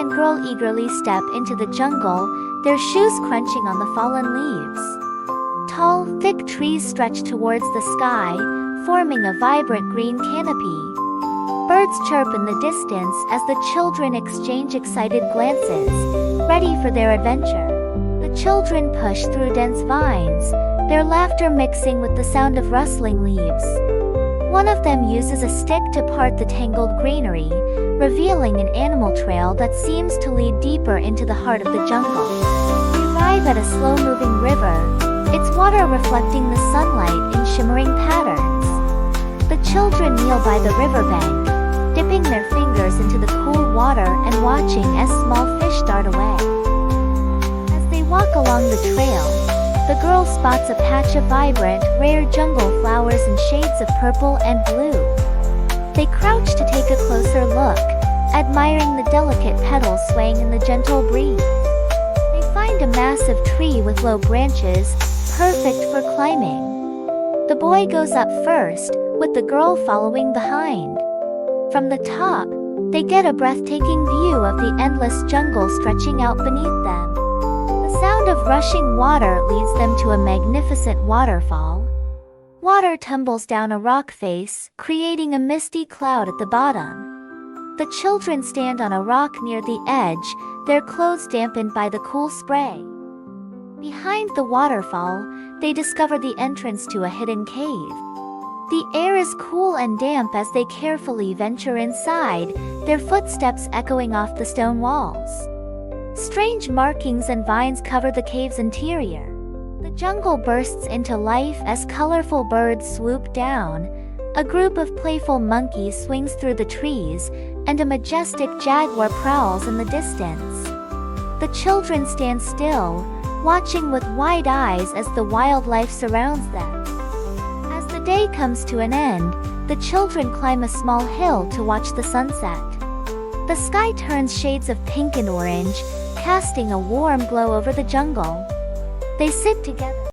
and girl eagerly step into the jungle, their shoes crunching on the fallen leaves. Tall, thick trees stretch towards the sky, forming a vibrant green canopy. Birds chirp in the distance as the children exchange excited glances, ready for their adventure. The children push through dense vines, their laughter mixing with the sound of rustling leaves. One of them uses a stick to part the tangled greenery, revealing an animal trail that seems to lead deeper into the heart of the jungle. We arrive at a slow-moving river, its water reflecting the sunlight in shimmering patterns. The children kneel by the riverbank, dipping their fingers into the cool water and watching as small fish dart away. As they walk along the trail, the girl spots a patch of vibrant, rare jungle flowers in shades of purple and blue. They crouch to take a closer look, admiring the delicate petals swaying in the gentle breeze. They find a massive tree with low branches, perfect for climbing. The boy goes up first, with the girl following behind. From the top, they get a breathtaking view of the endless jungle stretching out beneath them. The sound of rushing water leads them to a magnificent waterfall. Water tumbles down a rock face, creating a misty cloud at the bottom. The children stand on a rock near the edge, their clothes dampened by the cool spray. Behind the waterfall, they discover the entrance to a hidden cave. The air is cool and damp as they carefully venture inside, their footsteps echoing off the stone walls. Strange markings and vines cover the cave's interior. The jungle bursts into life as colorful birds swoop down. A group of playful monkeys swings through the trees, and a majestic jaguar prowls in the distance. The children stand still, watching with wide eyes as the wildlife surrounds them. As the day comes to an end, the children climb a small hill to watch the sunset. The sky turns shades of pink and orange, casting a warm glow over the jungle. They sit together.